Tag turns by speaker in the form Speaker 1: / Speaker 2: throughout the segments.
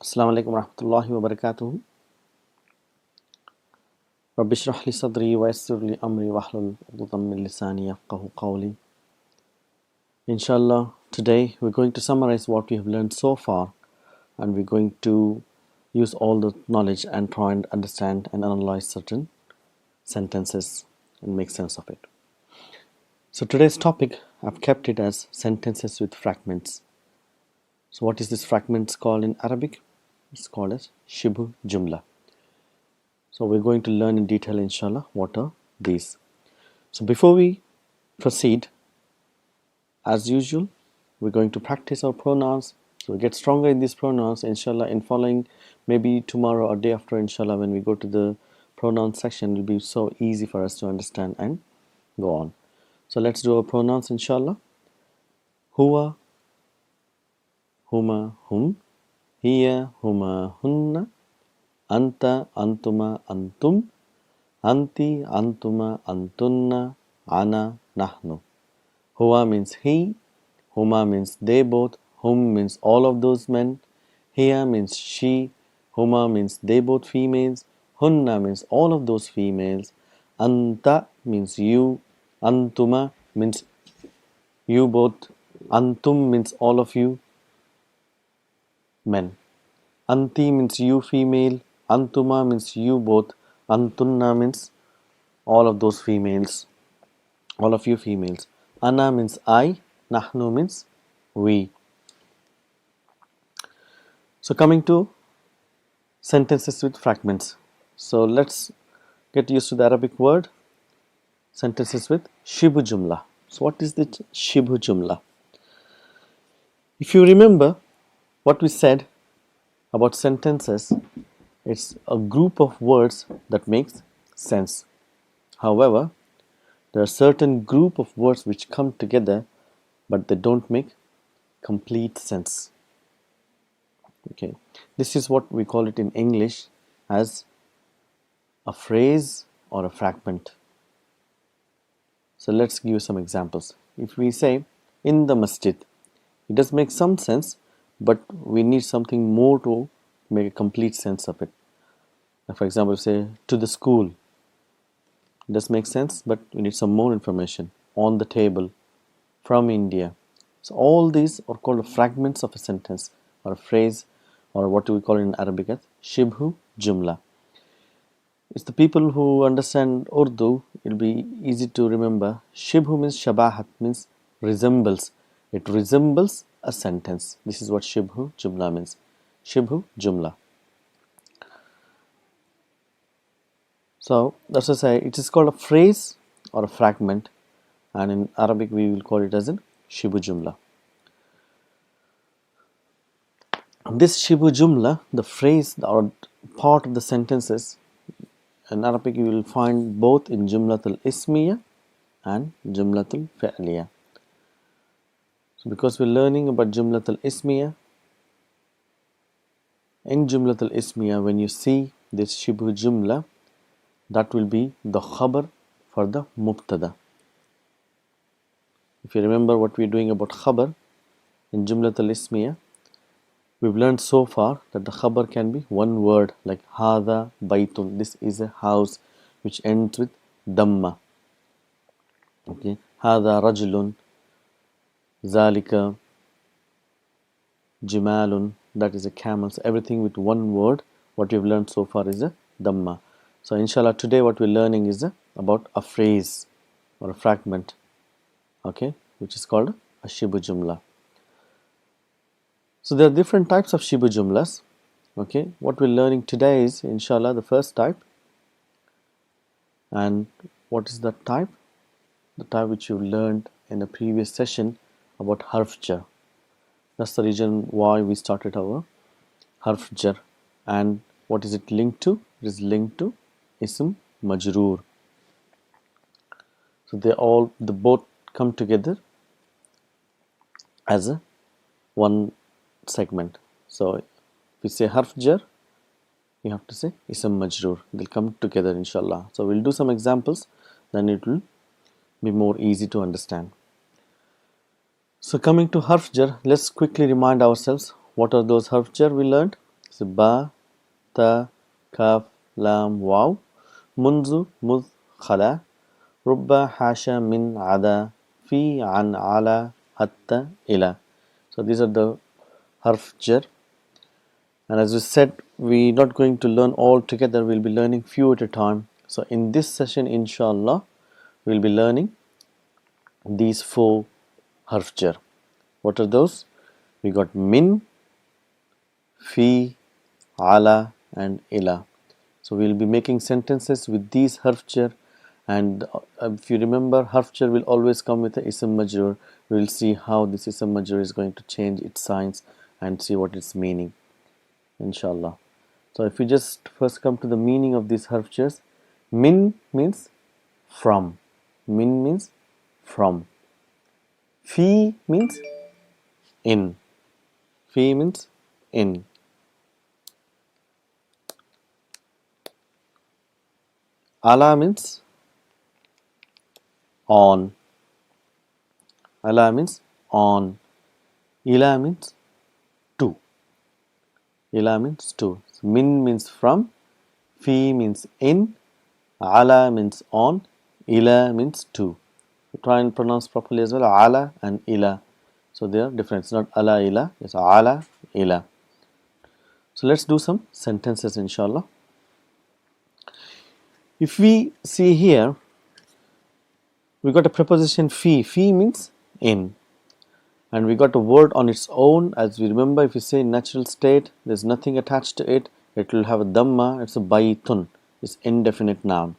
Speaker 1: Assalamu alaikum warahmatullahi wabarakatuh. Rabbi shrah li sadri wa yassir li amri wahlul 'uqdatam min lisani yafqahu qawli. Inshallah, today we're going to summarize what we have learned so far, and we're going to use all the knowledge and try and understand and analyze certain sentences and make sense of it. So today's topic, I've kept it as sentences with fragments. So what is this fragments called in Arabic? It's called as Shibhu Jumla. So we're going to learn in detail, inshallah, what are these. So before we proceed, as usual, we're going to practice our pronouns. So we get stronger in these pronouns, inshallah, in following, maybe tomorrow or day after, inshallah, when we go to the pronoun section, it will be so easy for us to understand and go on. So let's do our pronouns, inshallah. Huwa, huma, hum. Hiya, huma, hunna. Anta, antuma, antum. Anti, antuma, antunna. Ana, nahnu. Huwa means he, huma means they both, hum means all of those men, hiya means she, huma means they both females, hunna means all of those females, anta means you, antuma means you both, antum means all of you men, anti means you female, antuma means you both, antunna means all of those females, all of you females. Ana means I, nahnu means we. So coming to sentences with fragments. So let's get used to the Arabic word. Sentences with Shibhu Jumla. So what is the Shibhu Jumla? If you remember what we said about sentences, it's a group of words that makes sense. However, there are certain group of words which come together but they don't make complete sense. Okay, this is what we call it in English as a phrase or a fragment. So let's give you some examples. If we say in the masjid, it does make some sense, but we need something more to make a complete sense of it. For example, say to the school, it does make sense, but we need some more information. On the table, from India. So all these are called fragments of a sentence or a phrase, or what do we call it in Arabic as Shibhu Jumla. It's the people who understand Urdu, it'll be easy to remember. Shibhu means shabahat, means resembles. It resembles a sentence. This is what Shibhu Jumla means. Shibhu Jumla. So that's to say, it is called a phrase or a fragment, and in Arabic we will call it as in Shibhu Jumla. This Shibhu Jumla, the phrase or part of the sentences, in Arabic you will find both in Jumlatul Ismiya and Jumlatul Fi'liya. So because we're learning about Jumlatul Ismiya, in Jumlatul Ismiya when you see this Shibhu Jumla, that will be the khabar for the mubtada. If you remember what we're doing about khabar in Jumlatul Ismiya, we've learned so far that the khabar can be one word, like Hada Baitun. This is a house, which ends with Damma. Okay, Hada Rajulun, Zalika Jimalun, that is a camel. So everything with one word, what we've learned so far is a Damma. So inshallah today what we're learning is about a phrase or a fragment, okay, which is called a Shibhu Jumla. So there are different types of Shibhu Jumlas. Okay, what we're learning today is inshallah the first type. And what is that type? The type which you learned in the previous session about harf jar. That's the reason why we started our harf jar. And what is it linked to? It is linked to ism majroor. So they both come together as a one segment. So if we say harf jar, you have to say ism majroor. They'll come together inshallah. So we'll do some examples, then it will be more easy to understand. So coming to harf jar, let's quickly remind ourselves what are those harf jar we learned. So ba, ta, kaf, lam, waw. Munzu, muz, khala. Rubba, hasha, min, ada. Fi, an, ala, hatta, ila. So these are the harf jar. And as we said, we're not going to learn all together. We'll be learning few at a time. So in this session, inshallah, we'll be learning these four harf jar. What are those? We got min, fi, ala, and ila. So we'll be making sentences with these harf jar, and if you remember, harf jar will always come with a ism majrur. We'll see how this ism majrur is going to change its signs and see what its meaning, inshallah. So if we just first come to the meaning of these harf jars, min means from. Min means from. Fi means in. Fi means in. Ala means on. Ala means on. Ila means to. Ila means to. So min means from. Fi means in. Ala means on. Ila means to. So try and pronounce properly as well. Ala and ila. So they are different. It's not ala ila. It's ala ila. So let's do some sentences, inshallah. If we see here, we got a preposition fi. Fi means in. And we got a word on its own. As we remember, if you say natural state, there's nothing attached to it. It will have a dhamma. It's a baytun. It's indefinite noun.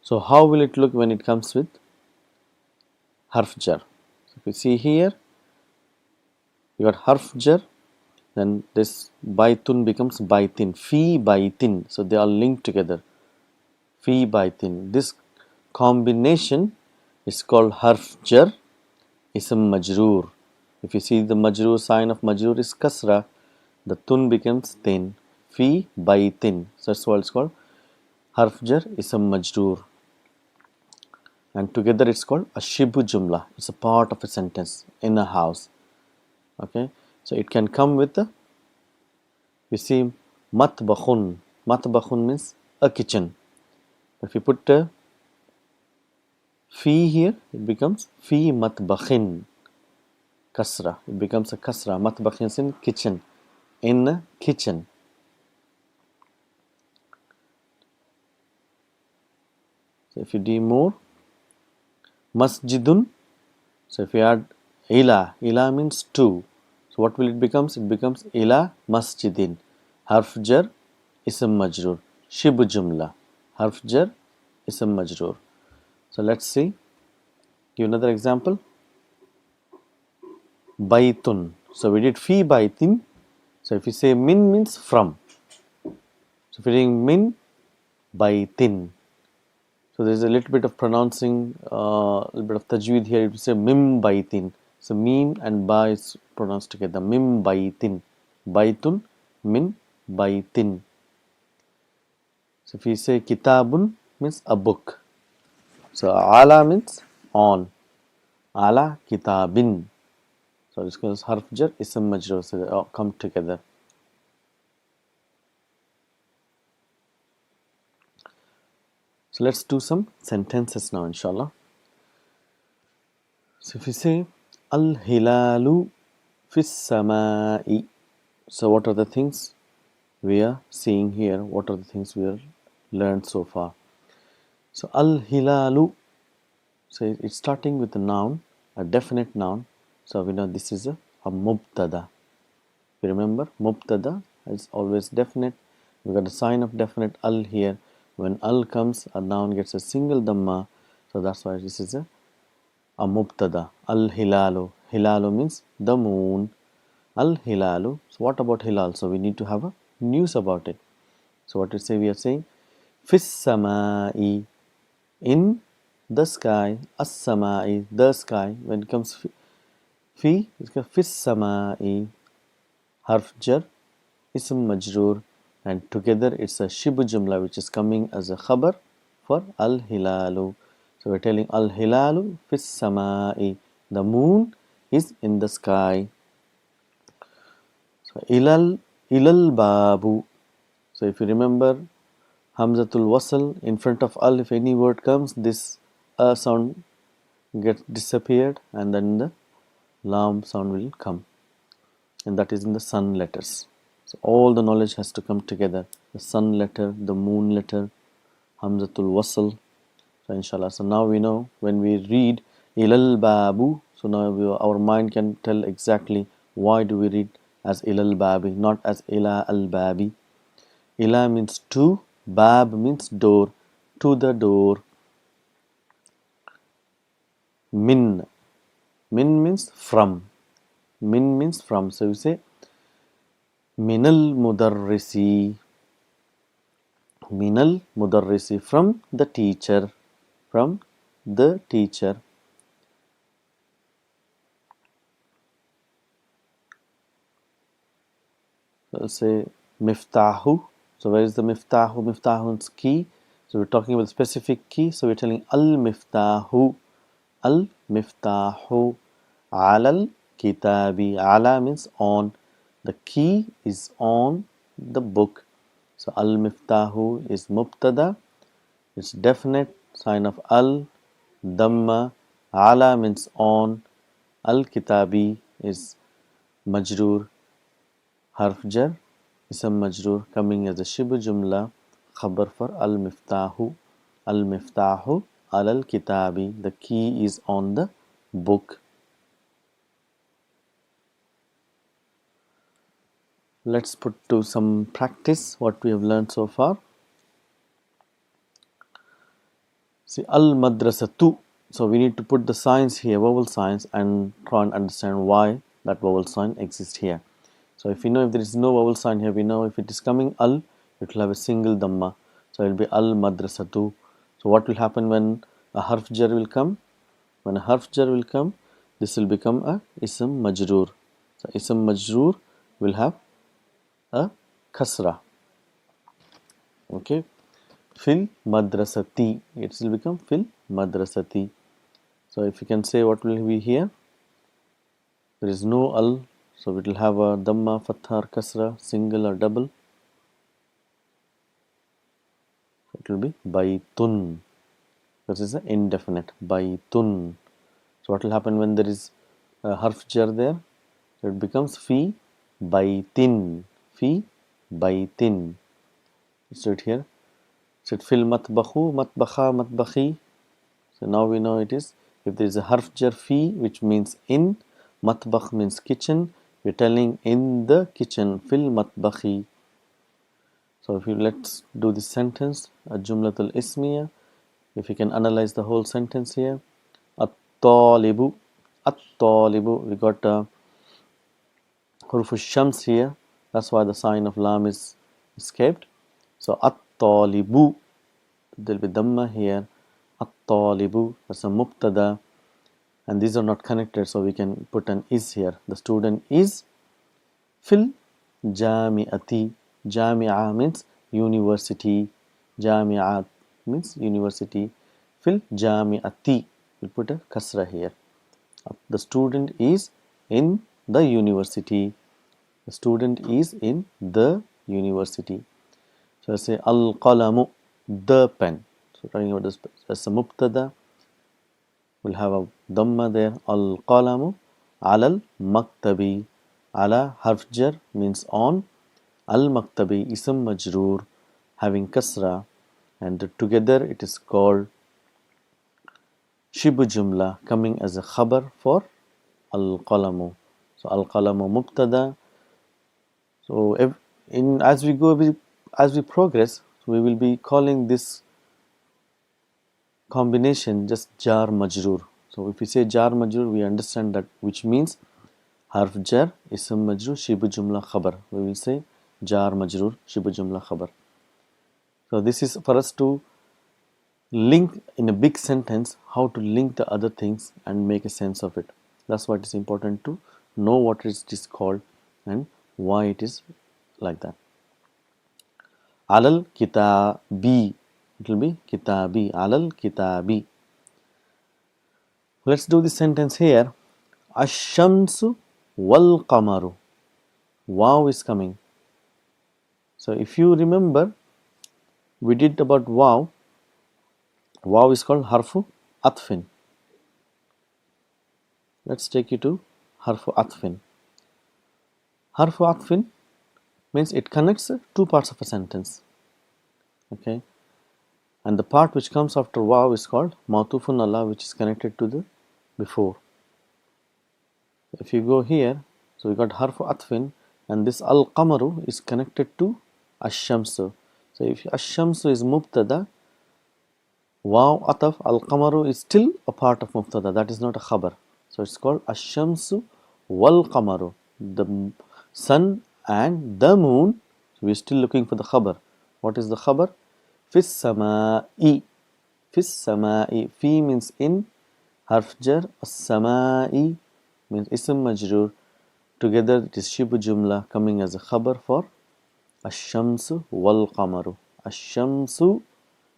Speaker 1: So how will it look when it comes with harf jar? So if you see here, you got harf jar. Then this baytun becomes baytin. Fi baytin. So they are linked together. Fi baytin. This combination is called harf jar ism majroor. If you see the majroor, sign of majroor is kasra, the tun becomes tin. Fi baytin. So that's what it's called harf jar ism majroor. And together it's called a Shibhu Jumla. It's a part of a sentence in a house. Okay. So it can come with the, we see matbakhun. Matbakhun means a kitchen. If you put a fi here, it becomes fi matbakhin. Kasra. It becomes a kasra. Matbakhin is in kitchen. In a kitchen. So if you do more, masjidun. So if you add ila, ila means to. So what will it becomes? It becomes ila masjidin. Harf jar ism majroor. Shibhu Jumla. Harf jar ism majroor. So let's see. Give another example. Baytun. So we did fi baytin. So if you say min means from. So if you're doing min baytin. So there's a little bit of pronouncing, a little bit of tajweed here. You say mim baytin. So mim and ba is pronounced together. Mim baytin. Baytun, min baytin. So if you say kitabun means a book. So ala means on. Ala kitabin. So this goes harf jar ism majroor. So they all come together. So let's do some sentences now, inshallah. So if we say al-hilalu fis samai. So what are the things we are seeing here? What are the things we have learned so far? So al-hilalu. So it's starting with a noun, a definite noun. So we know this is a mubtada. You remember, mubtada is always definite. We got a sign of definite al here. When al comes, a noun gets a single dhamma. So that's why this is a mubtada. Al-hilalu. Hilalu means the moon. Al-hilalu. So what about hilal? So we need to have a news about it. So what we say? We are saying fis samai, in the sky. As-samai, the sky. When it comes fi, it's fis samai. Harf jar, ism majroor, and together it's a Shibhu Jumla which is coming as a khabar for al-hilalu. So we're telling al-hilalu fis samai. The moon is in the sky. So ilal ilal babu. So if you remember Hamzatul Wasl in front of al, if any word comes, this sound gets disappeared and then the lam sound will come, and that is in the sun letters. So all the knowledge has to come together. The sun letter, the moon letter, Hamzatul Wasl. So inshallah. So now we know when we read ilal babu. So now our mind can tell exactly why do we read as ilal babi, not as ila al babi. Ila means to, bab means door, to the door. Min, min means from. Min means from. So you say minal mudarrisi. Minal mudarrisi, from the teacher. From the teacher. So say miftahu. So where is the miftahu? Miftahu is key. So we're talking about specific key. So we're telling al miftahu. Al miftahu. Alal kitabi. Ala means on. The key is on the book. So al miftahu is mubtada. It's definite. Sign of al. Dhamma. Ala means on. Al kitabi is majroor. Harf jar. Ism majroor coming as a Shibhu Jumla. Khabar for al miftahu. Al miftahu al kitabi. The key is on the book. Let's put to some practice what we have learned so far. See, al madrasatu. So we need to put the signs here, vowel signs, and try and understand why that vowel sign exists here. So if we know if there is no vowel sign here, we know if it is coming al, it will have a single dhamma. So it will be al madrasatu. So what will happen when a harf jar will come? When a harf jar will come, this will become a ism majroor. So ism majroor will have a kasra. Okay. Fil madrasati. It will become fil madrasati. So if you can say what will be here? There is no al, so it will have a dhamma, fatha or kasra, single or double. It will be baytun. This is an indefinite. Baytun. So what will happen when there is a harf jar there? It becomes fi baytin. Fi baytin. Let's do it here. So it fil matbakhu, matbakha, matbakhi. So now we know it is, if there is a harf jar fi, which means in, matbakh means kitchen, we're telling in the kitchen, fil matbakhi. So if you let's do this sentence, a jumlatul ismiya. If you can analyze the whole sentence here, at-talibu, at-talibu, we got huruf shams here, that's why the sign of lam is escaped. So at-talibu, there will be dhamma here. At-talibu, that's a mubtada, and these are not connected, so we can put an is here. The student is fil jami'ati. Jami'a means university. Jami'at means university. Fil jami'ati, we'll put a kasra here. The student is in the university. The student is in the university. So I say al qalamu, the pen. So talking about this as a mubtada, we'll have a dhamma there. Al qalamu alal maktabi. Ala harf jar means on. Al maktabi ism majroor having kasra, and together it is called Shibhu Jumla, coming as a khabar for al qalamu. So al qalamu mubtada. So as we go, as we progress, we will be calling this combination just jar majroor. So if we say jar majroor, we understand that, which means harf jar, ism majroor, Shibhu Jumla khabar. We will say jar majroor, Shibhu Jumla khabar. So this is for us to link in a big sentence, how to link the other things and make a sense of it. That's why it is important to know what it is called and why it is like that. Alal kitabi, it will be kitabi. Alal kitabi. Let's do the sentence here. Ash-shamsu wal qamaru. Wow is coming. So if you remember, we did about wow. Wow is called harfu atfin. Let's take you to harfu atfin. Harfu atfin means it connects two parts of a sentence. Okay, and the part which comes after wow is called ma'tufun ala, which is connected to the before. If you go here, so we got harfu atfin, and this al qamaru is connected to ash-shamsu. So if ash-shamsu is mubtada, wow ataf al qamaru is still a part of mubtada, that is not a khabar. So it's called ash-shamsu wal qamaru, the sun and the moon. So we're still looking for the khabar. What is the khabar? Fis sama'i. Fis sama'i. Fi means in, harf jar, as-sama'i means ism majroor. Together it is Shibhu Jumla coming as a khabar for ash-shamsu wal qamaru. Ash-shamsu,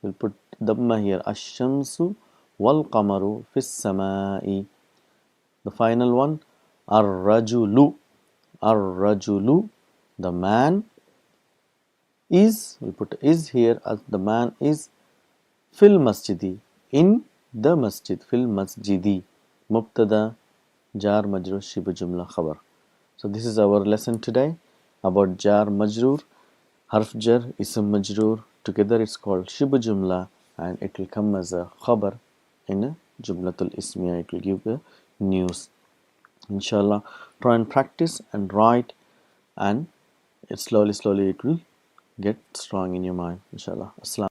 Speaker 1: we'll put dhamma here. Ash-shamsu wal qamaru fis sama'i. The final one, ar-rajulu. Ar-rajulu, the man is, we put is here as the man is fil masjidi, in the masjid. Fil masjidi, mubtada, jar majrur, Shibhu Jumla khabar. So this is our lesson today about jar majroor, harf jar, ism majroor. Together it's called Shibhu Jumla, and it will come as a khabar in a Jumlatul Ismiya. It will give the news. Inshallah, try and practice and write, and slowly it will get strong in your mind. Inshallah. Assalam.